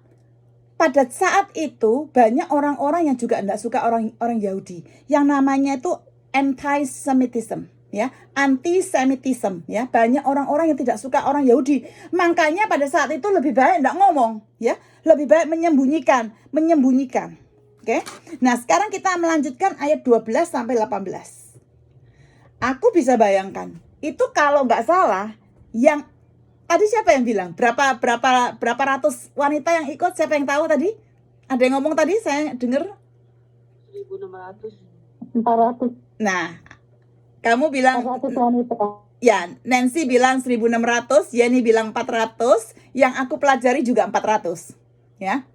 pada saat itu banyak orang-orang yang juga tidak suka orang Yahudi. Yang namanya itu anti-Semitism, ya, anti-Semitism, ya. Banyak orang-orang yang tidak suka orang Yahudi. Makanya pada saat itu lebih baik tidak ngomong, ya. Lebih baik menyembunyikan. Oke. Nah, sekarang kita melanjutkan ayat 12 sampai 18. Aku bisa bayangkan, itu kalau nggak salah yang tadi siapa yang bilang? Berapa ratus wanita yang ikut? Siapa yang tahu tadi? Ada yang ngomong tadi? Saya dengar 1.600. 400 Nah, kamu bilang 400 wanita. ya, Nancy bilang 1.600, Yeni bilang 400, yang aku pelajari juga 400. Ya.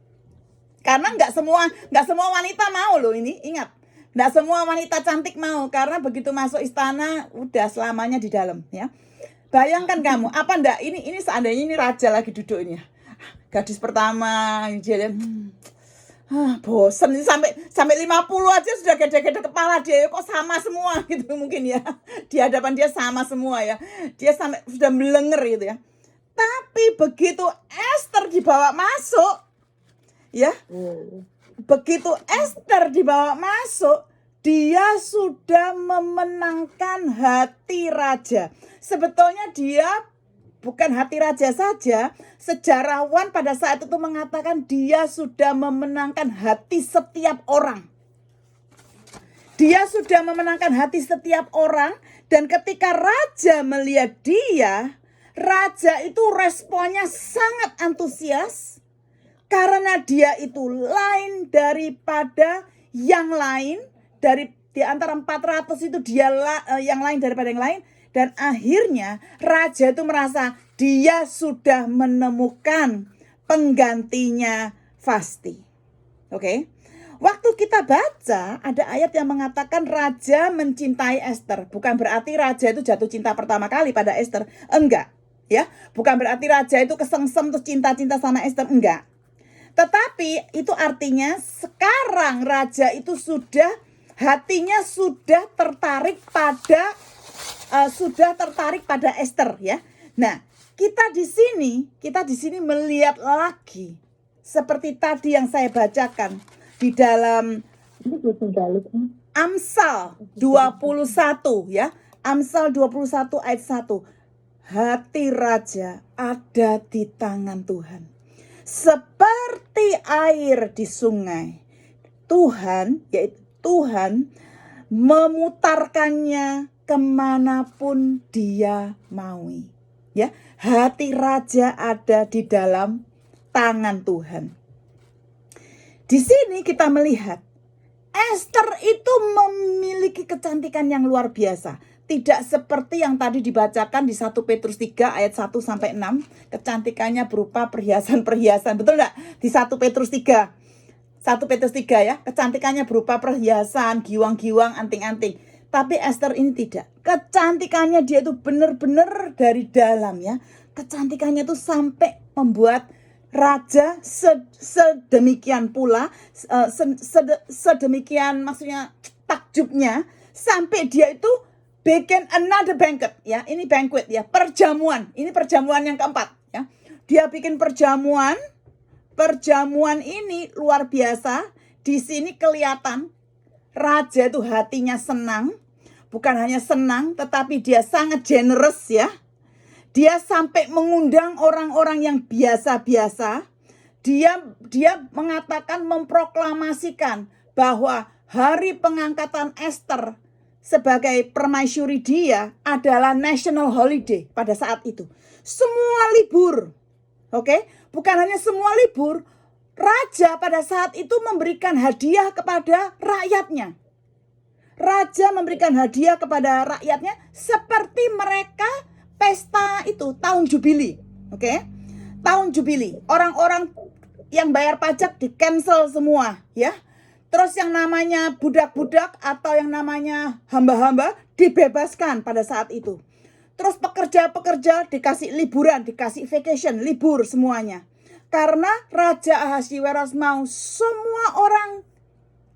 Karena nggak semua wanita mau loh ini, ingat. Nggak semua wanita cantik mau karena begitu masuk istana udah selamanya di dalam, ya. Bayangkan kamu, apa enggak ini seandainya ini raja lagi duduk ini ya. Gadis pertama dia bosen sampai 50 aja sudah gede-gede kepala dia kok sama semua gitu mungkin ya. Di hadapan dia sama semua ya. Dia sampai sudah melenger gitu ya. Tapi begitu Ester dibawa masuk ya. Begitu Ester dibawa masuk, dia sudah memenangkan hati raja. Sebetulnya dia bukan hati raja saja. Sejarawan pada saat itu mengatakan dia sudah memenangkan hati setiap orang. Dia sudah memenangkan hati setiap orang. Dan ketika raja melihat dia, raja itu responnya sangat antusias. Karena dia itu lain daripada yang lain. Di antara 400 itu dia yang lain daripada yang lain. Dan akhirnya raja itu merasa dia sudah menemukan penggantinya Vasti. Oke. Waktu kita baca ada ayat yang mengatakan raja mencintai Ester. Bukan berarti raja itu jatuh cinta pertama kali pada Ester. Enggak. Ya, bukan berarti raja itu kesengsem terus cinta-cinta sama Ester. Enggak. Tetapi itu artinya sekarang raja itu hatinya sudah tertarik pada Ester ya. Nah, kita di sini melihat lagi seperti tadi yang saya bacakan di dalam Amsal 21 ya. Amsal 21 ayat 1. Hati raja ada di tangan Tuhan. Seperti air di sungai. Tuhan memutarkannya kemanapun dia maui. Ya, hati raja ada di dalam tangan Tuhan. Di sini kita melihat Ester itu memiliki kecantikan yang luar biasa. Tidak seperti yang tadi dibacakan di 1 Petrus 3 ayat 1 sampai 6. Kecantikannya berupa perhiasan-perhiasan. Betul enggak? Di 1 Petrus 3. 1 Petrus 3 ya. Kecantikannya berupa perhiasan, giwang-giwang, anting-anting. Tapi Ester ini tidak. Kecantikannya dia itu benar-benar dari dalam ya. Kecantikannya itu sampai membuat raja sedemikian pula, sedemikian maksudnya takjubnya. Sampai dia itu bikin another banquet ya. Ini banquet ya, perjamuan. Ini perjamuan yang keempat ya. Dia bikin perjamuan. Perjamuan ini luar biasa. Di sini kelihatan raja itu hatinya senang. Bukan hanya senang, tetapi dia sangat generous ya. Dia sampai mengundang orang-orang yang biasa-biasa. Dia mengatakan, memproklamasikan bahwa hari pengangkatan Esther sebagai permaisuri dia adalah national holiday pada saat itu. Semua libur. Oke? Bukan hanya semua libur, raja pada saat itu memberikan hadiah kepada rakyatnya. Raja memberikan hadiah kepada rakyatnya seperti mereka pesta itu tahun Jubili. Oke? Tahun Jubili. Orang-orang yang bayar pajak di cancel semua, ya. Terus yang namanya budak-budak atau yang namanya hamba-hamba dibebaskan pada saat itu. Terus pekerja-pekerja dikasih liburan, dikasih vacation, libur semuanya. Karena Raja Ahasiweros mau semua orang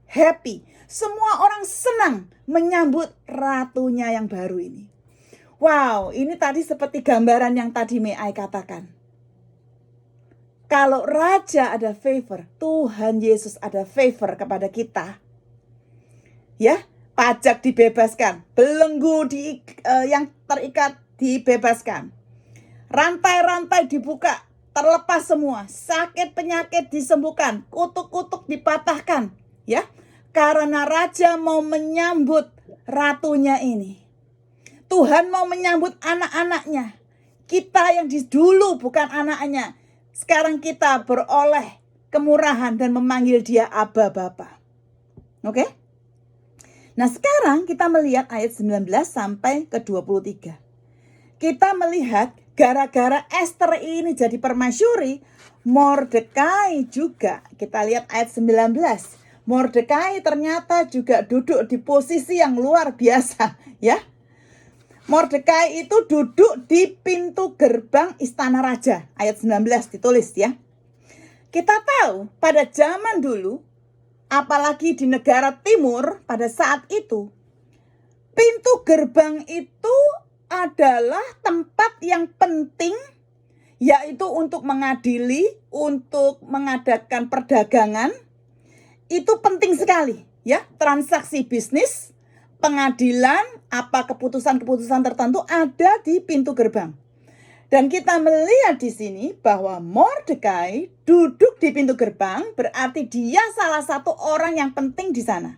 happy, semua orang senang menyambut ratunya yang baru ini. Wow, ini tadi seperti gambaran yang tadi Meai katakan. Kalau raja ada favor, Tuhan Yesus ada favor kepada kita. Ya, pajak dibebaskan, belenggu yang terikat dibebaskan. Rantai-rantai dibuka, terlepas semua, sakit penyakit disembuhkan, kutuk-kutuk dipatahkan, ya. Karena raja mau menyambut ratunya ini. Tuhan mau menyambut anak-anaknya. Kita yang dulu bukan anaknya. Sekarang kita beroleh kemurahan dan memanggil dia Aba Bapa. Oke? Nah sekarang kita melihat ayat 19 sampai ke 23. Kita melihat gara-gara Esther ini jadi permaisuri, Mordekai juga. Kita lihat ayat 19. Mordekai ternyata juga duduk di posisi yang luar biasa. Ya. Mordekai itu duduk di pintu gerbang istana raja. Ayat 19 ditulis ya. Kita tahu pada zaman dulu, apalagi di negara timur pada saat itu, pintu gerbang itu adalah tempat yang penting, yaitu untuk mengadili, untuk mengadakan perdagangan. Itu penting sekali ya, transaksi bisnis, pengadilan, apa keputusan-keputusan tertentu ada di pintu gerbang. Dan kita melihat di sini bahwa Mordekai duduk di pintu gerbang, berarti dia salah satu orang yang penting di sana.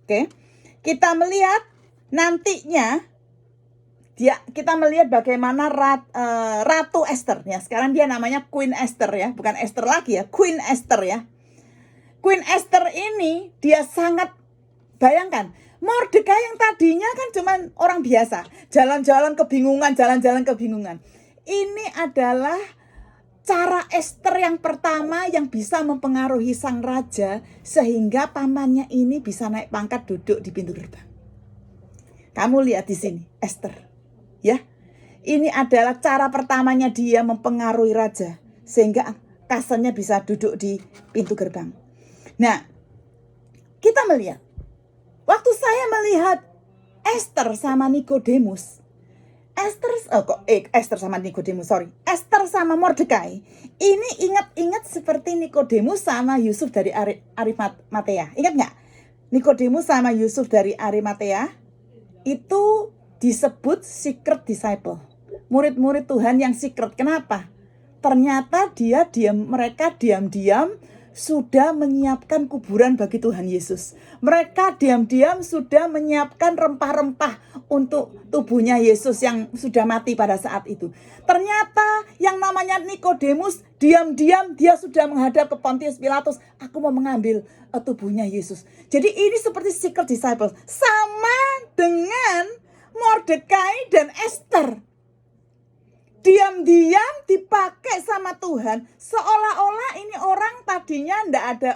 Oke. Kita melihat nantinya kita melihat bagaimana Ratu Esther ya. Sekarang dia namanya Queen Esther ya, bukan Esther lagi ya, Queen Esther ya. Queen Esther ini dia sangat, bayangkan, Mordekai yang tadinya kan cuman orang biasa, jalan-jalan kebingungan. Ini adalah cara Esther yang pertama yang bisa mempengaruhi sang raja sehingga pamannya ini bisa naik pangkat duduk di pintu gerbang. Kamu lihat di sini, Esther, ya. Ini adalah cara pertamanya dia mempengaruhi raja sehingga kasannya bisa duduk di pintu gerbang. Nah, kita melihat waktu saya melihat Esther sama Nikodemus, Esther sama Mordekai, ini ingat-ingat seperti Nikodemus sama Yusuf dari Arimatea. Ingat nggak? Nikodemus sama Yusuf dari Arimatea itu disebut secret disciple, murid-murid Tuhan yang secret. Kenapa? Ternyata mereka diam-diam sudah menyiapkan kuburan bagi Tuhan Yesus. Mereka diam-diam sudah menyiapkan rempah-rempah untuk tubuhnya Yesus yang sudah mati pada saat itu. Ternyata yang namanya Nikodemus diam-diam dia sudah menghadap ke Pontius Pilatus. Aku mau mengambil tubuhnya Yesus. Jadi ini seperti secret disciples. Sama dengan Mordekai dan Esther. Diam-diam dipakai sama Tuhan, seolah-olah ini orang tadinya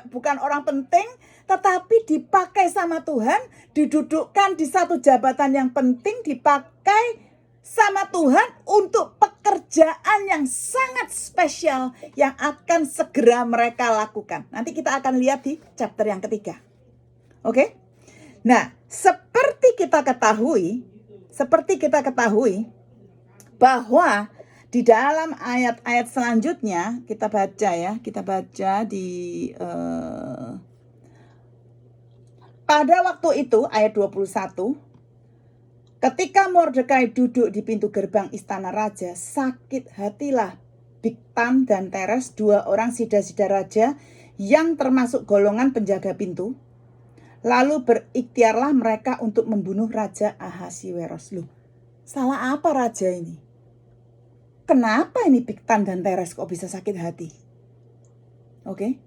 bukan orang penting, tetapi dipakai sama Tuhan, didudukkan di satu jabatan yang penting, dipakai sama Tuhan untuk pekerjaan yang sangat spesial yang akan segera mereka lakukan. Nanti kita akan lihat di chapter yang ketiga. Oke? Nah, seperti seperti kita ketahui bahwa di dalam ayat-ayat selanjutnya kita baca di pada waktu itu ayat 21, ketika Mordekai duduk di pintu gerbang istana raja, sakit hatilah Bigtan dan Teres, 2 orang sida-sida raja yang termasuk golongan penjaga pintu. Lalu berikhtiarlah mereka untuk membunuh Raja Ahasiweros. Loh, salah apa raja ini? Kenapa ini Bigtan dan Teres kok bisa sakit hati? Oke.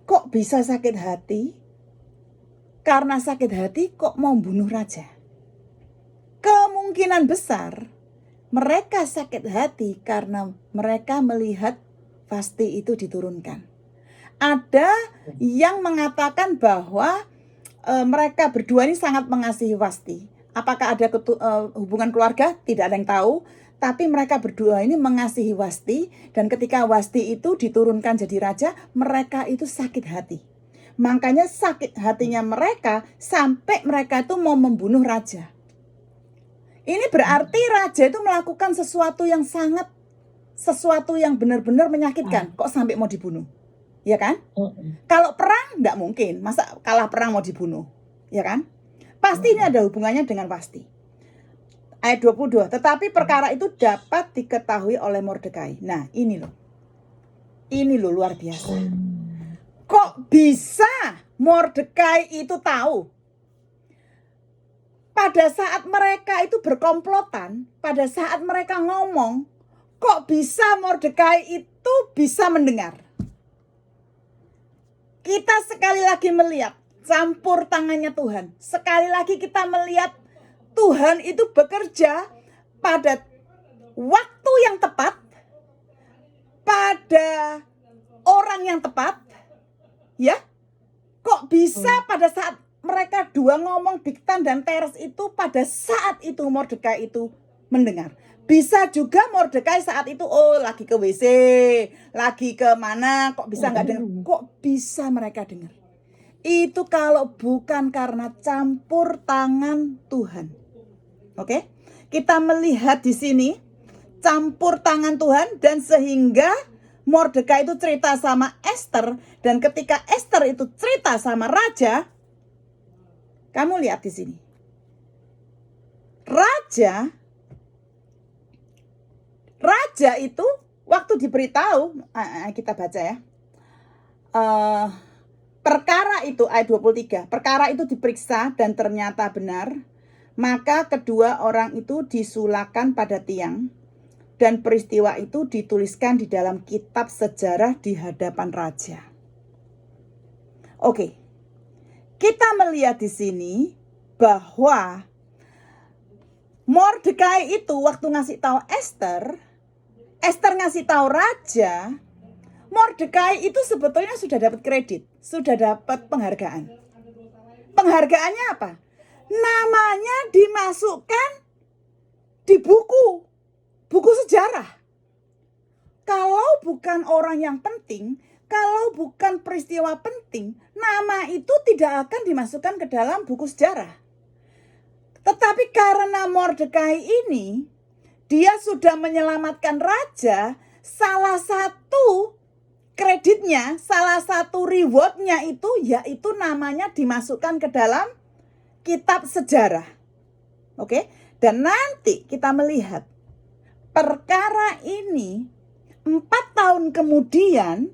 Kok bisa sakit hati? Karena sakit hati kok mau bunuh raja? Kemungkinan besar mereka sakit hati karena mereka melihat Vasti itu diturunkan. Ada yang mengatakan bahwa mereka berdua ini sangat mengasihi Vasti. Apakah ada hubungan keluarga? Tidak ada yang tahu. Tapi mereka berdua ini mengasihi Vasti. Dan ketika Vasti itu diturunkan jadi raja, mereka itu sakit hati. Makanya sakit hatinya mereka sampai mereka itu mau membunuh raja. Ini berarti raja itu melakukan sesuatu yang benar-benar menyakitkan. Kok sampai mau dibunuh? Ya kan? Kalau perang nggak mungkin, masa kalah perang mau dibunuh, ya kan? Pasti ini ada hubungannya dengan Vasti. Ayat 22, tetapi perkara itu dapat diketahui oleh Mordekai. Nah, ini loh luar biasa. Kok bisa Mordekai itu tahu? Pada saat mereka itu berkomplotan, pada saat mereka ngomong, kok bisa Mordekai itu bisa mendengar? Kita sekali lagi melihat campur tangannya Tuhan. Sekali lagi kita melihat Tuhan itu bekerja pada waktu yang tepat, pada orang yang tepat. Ya, kok bisa pada saat mereka dua ngomong Bigtan dan Teres itu, pada saat itu Mordekai itu mendengar. Bisa juga Mordekai saat itu lagi ke WC, lagi ke mana, kok bisa nggak dengar? Kok bisa mereka dengar? Itu kalau bukan karena campur tangan Tuhan. Oke? Kita melihat di sini campur tangan Tuhan, dan sehingga Mordekai itu cerita sama Esther, dan ketika Esther itu cerita sama raja, kamu lihat di sini. Raja itu waktu diberitahu, kita baca ya. Perkara itu ayat 23, perkara itu diperiksa dan ternyata benar, maka kedua orang itu disulakan pada tiang, dan peristiwa itu dituliskan di dalam kitab sejarah di hadapan raja. Oke. Kita melihat di sini bahwa Mordekai itu waktu ngasih tahu Esther ngasih tahu raja, Mordekai itu sebetulnya sudah dapat kredit, sudah dapat penghargaan. Penghargaannya apa? Namanya dimasukkan di buku sejarah. Kalau bukan orang yang penting, kalau bukan peristiwa penting, nama itu tidak akan dimasukkan ke dalam buku sejarah. Tetapi karena Mordekai ini, dia sudah menyelamatkan raja, salah satu kreditnya, salah satu rewardnya itu, yaitu namanya dimasukkan ke dalam kitab sejarah. Oke? Dan nanti kita melihat perkara ini 4 tahun kemudian,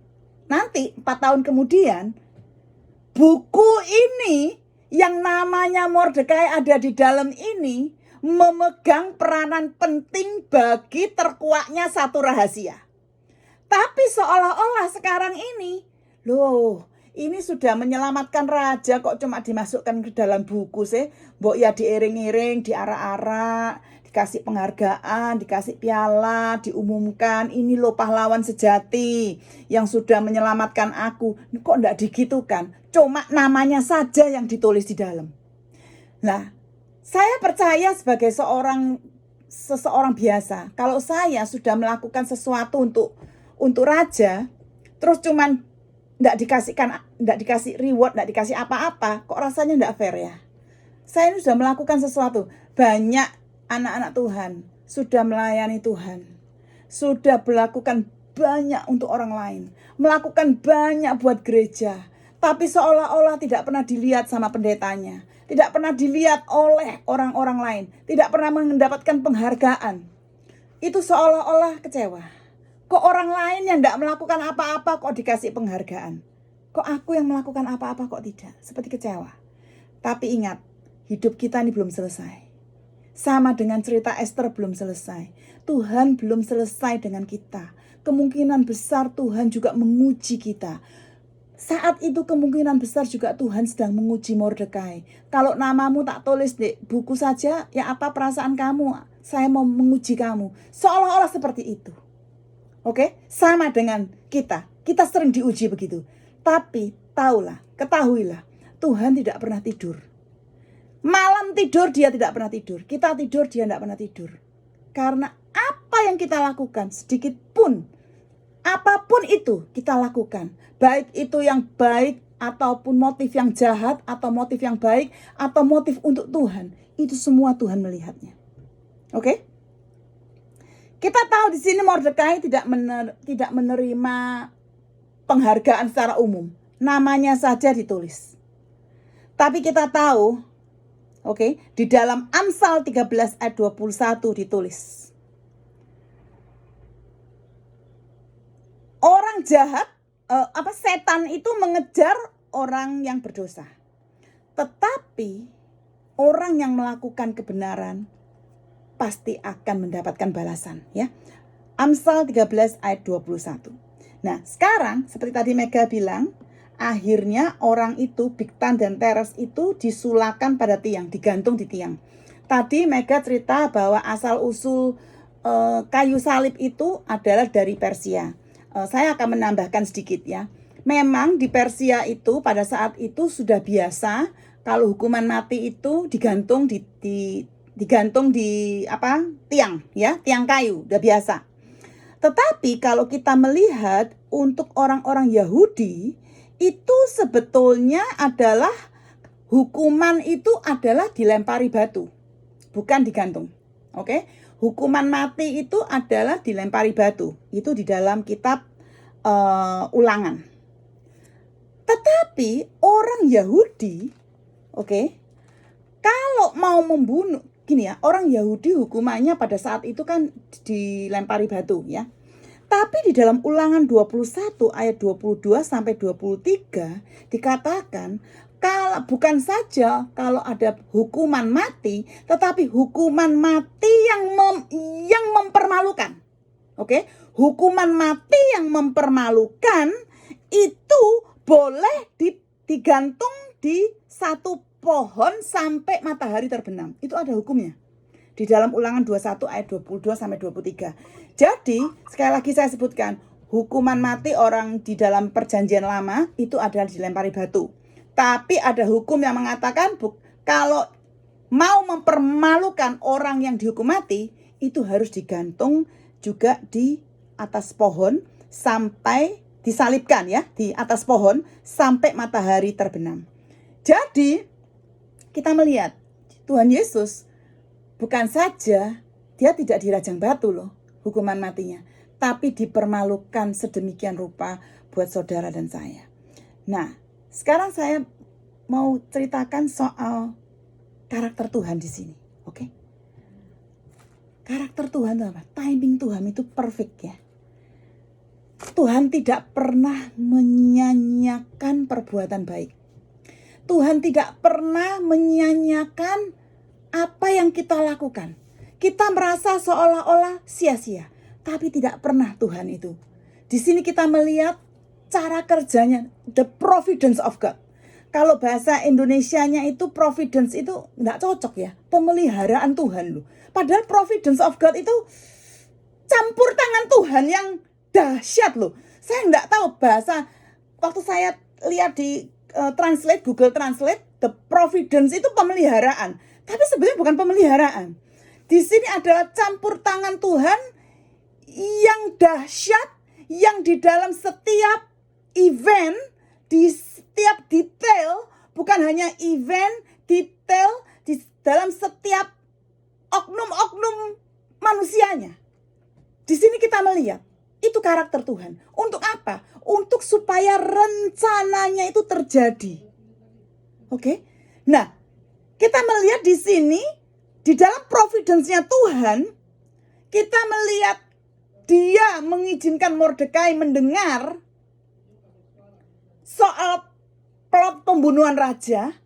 buku ini yang namanya Mordekai ada di dalam ini memegang peranan penting bagi terkuaknya satu rahasia. Tapi seolah-olah sekarang ini, ini sudah menyelamatkan raja kok cuma dimasukkan ke dalam buku sih. Mbok ya diiring-iring, diarak-arak, dikasih penghargaan, dikasih piala, diumumkan, ini loh pahlawan sejati yang sudah menyelamatkan aku. Kok enggak digitukan? Cuma namanya saja yang ditulis di dalam. Nah, saya percaya sebagai seseorang biasa, kalau saya sudah melakukan sesuatu untuk raja, terus cuman enggak dikasih reward, enggak dikasih apa-apa, kok rasanya enggak fair ya? Saya ini sudah melakukan sesuatu. Banyak anak-anak Tuhan sudah melayani Tuhan, sudah melakukan banyak untuk orang lain, melakukan banyak buat gereja, tapi seolah-olah tidak pernah dilihat sama pendetanya, tidak pernah dilihat oleh orang-orang lain, tidak pernah mendapatkan penghargaan. Itu seolah-olah kecewa. Kok orang lain yang tidak melakukan apa-apa kok dikasih penghargaan? Kok aku yang melakukan apa-apa kok tidak? Seperti kecewa. Tapi ingat, hidup kita ini belum selesai. Sama dengan cerita Esther belum selesai. Tuhan belum selesai dengan kita. Kemungkinan besar Tuhan juga menguji kita. Saat itu kemungkinan besar juga Tuhan sedang menguji Mordekai. Kalau namamu tak tulis di buku saja, ya apa perasaan kamu? Saya mau menguji kamu. Seolah-olah seperti itu. Oke? Sama dengan kita. Kita sering diuji begitu. Tapi ketahuilah, Tuhan tidak pernah tidur. Malam tidur dia tidak pernah tidur. Kita tidur dia tidak pernah tidur. Karena apa yang kita lakukan sedikit pun, apapun itu kita lakukan, baik itu yang baik ataupun motif yang jahat atau motif yang baik atau motif untuk Tuhan, itu semua Tuhan melihatnya. Oke? Kita tahu di sini Mordekai tidak menerima penghargaan secara umum. Namanya saja ditulis. Tapi kita tahu, oke, di dalam Amsal 13 ayat 21 ditulis. Orang jahat, setan itu mengejar orang yang berdosa. Tetapi orang yang melakukan kebenaran pasti akan mendapatkan balasan, ya. Amsal 13 ayat 21. Nah, sekarang seperti tadi Mega bilang, akhirnya orang itu, Bigtan dan Teres itu disulakan pada tiang, digantung di tiang. Tadi Mega cerita bahwa asal usul kayu salib itu adalah dari Persia. Saya akan menambahkan sedikit ya. Memang di Persia itu pada saat itu sudah biasa kalau hukuman mati itu digantung di tiang, ya, tiang kayu, udah biasa. Tetapi kalau kita melihat untuk orang-orang Yahudi itu sebetulnya adalah hukuman itu adalah dilempari batu, bukan digantung. Oke? Hukuman mati itu adalah dilempari batu. Itu di dalam kitab Ulangan. Tetapi orang Yahudi, oke, kalau mau membunuh, gini ya, orang Yahudi hukumannya pada saat itu kan dilempari batu ya. Tapi di dalam Ulangan 21 ayat 22 sampai 23 dikatakan bukan saja kalau ada hukuman mati, tetapi hukuman mati yang mempermalukan. Oke, hukuman mati yang mempermalukan itu boleh digantung di satu pohon sampai matahari terbenam. Itu ada hukumnya. Di dalam Ulangan 21 ayat 22 sampai 23. Jadi, sekali lagi saya sebutkan, hukuman mati orang di dalam perjanjian lama itu adalah dilempari batu. Tapi ada hukum yang mengatakan kalau mau mempermalukan orang yang dihukum mati, itu harus digantung juga di atas pohon sampai disalibkan ya, di atas pohon sampai matahari terbenam. Jadi, kita melihat Tuhan Yesus bukan saja dia tidak dirajang batu loh hukuman matinya, tapi dipermalukan sedemikian rupa buat saudara dan saya. Nah, sekarang saya mau ceritakan soal karakter Tuhan di sini, oke? Karakter Tuhan itu apa? Timing Tuhan itu perfect ya. Tuhan tidak pernah menyia-nyiakan perbuatan baik. Tuhan tidak pernah menyia-nyiakan apa yang kita lakukan. Kita merasa seolah-olah sia-sia, tapi tidak pernah Tuhan itu. Di sini kita melihat cara kerjanya, the providence of God. Kalau bahasa Indonesianya itu providence itu enggak cocok ya, pemeliharaan Tuhan loh. Padahal providence of God itu campur tangan Tuhan yang dahsyat loh. Saya enggak tahu bahasa, waktu saya lihat di Google Translate, the providence itu pemeliharaan. Tapi sebenarnya bukan pemeliharaan. Di sini adalah campur tangan Tuhan yang dahsyat, yang di dalam setiap event, di setiap detail, bukan hanya event, detail, dalam setiap oknum-oknum manusianya. Di sini kita melihat itu karakter Tuhan. Untuk apa? Untuk supaya rencananya itu terjadi. Oke? Nah, kita melihat di sini di dalam providence-nya Tuhan, kita melihat dia mengizinkan Mordekai mendengar soal plot pembunuhan raja.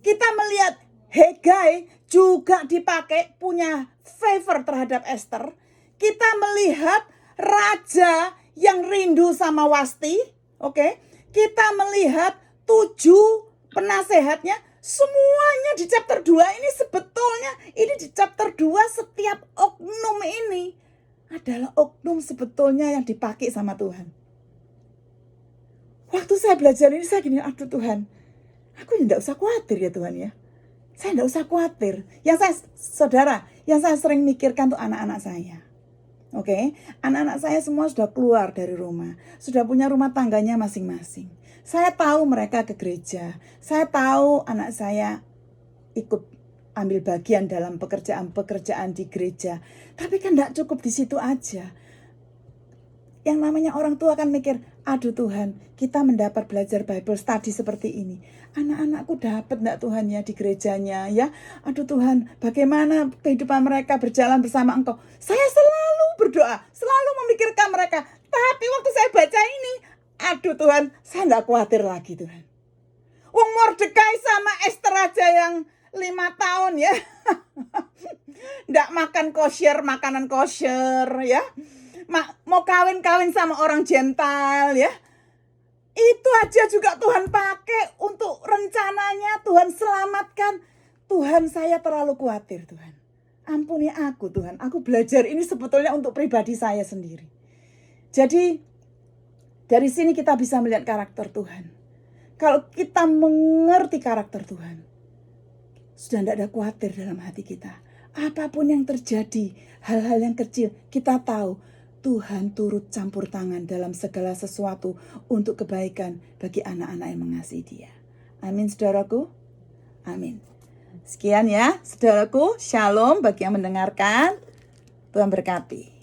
Kita melihat Hegai juga dipakai punya favor terhadap Esther. Kita melihat raja yang rindu sama Wasti. Oke. Kita melihat 7 penasehatnya. Semuanya di chapter 2 ini sebetulnya. Ini di chapter 2 setiap oknum ini adalah oknum sebetulnya yang dipakai sama Tuhan. Waktu saya belajar ini saya gini, aduh Tuhan, aku tidak usah khawatir ya Tuhan ya. Saya tidak usah khawatir. Saudara, yang saya sering mikirkan tuh anak-anak saya. Oke, anak-anak saya semua sudah keluar dari rumah, sudah punya rumah tangganya masing-masing. Saya tahu mereka ke gereja, saya tahu anak saya ikut ambil bagian dalam pekerjaan-pekerjaan di gereja. Tapi kan tidak cukup di situ aja. Yang namanya orang tua kan mikir, aduh Tuhan, kita mendapat belajar Bible study seperti ini. Anak-anakku dapat enggak Tuhan ya di gerejanya ya. Aduh Tuhan, bagaimana kehidupan mereka berjalan bersama Engkau. Saya selalu berdoa, selalu memikirkan mereka. Tapi waktu saya baca ini, aduh Tuhan, saya enggak khawatir lagi Tuhan. Wong Mordekai sama Esther aja yang 5 tahun ya. Enggak makan kosher, makanan kosher ya. Mau kawin-kawin sama orang Gentile ya. Itu aja juga Tuhan pakai untuk rencananya. Tuhan selamatkan. Tuhan, saya terlalu khawatir Tuhan. Ampuni aku Tuhan. Aku belajar ini sebetulnya untuk pribadi saya sendiri. Jadi dari sini kita bisa melihat karakter Tuhan. Kalau kita mengerti karakter Tuhan, sudah tidak ada khawatir dalam hati kita. Apapun yang terjadi, hal-hal yang kecil, kita tahu Tuhan turut campur tangan dalam segala sesuatu untuk kebaikan bagi anak-anak yang mengasihi Dia. Amin, saudaraku. Amin. Sekian ya, saudaraku. Shalom bagi yang mendengarkan. Tuhan berkati.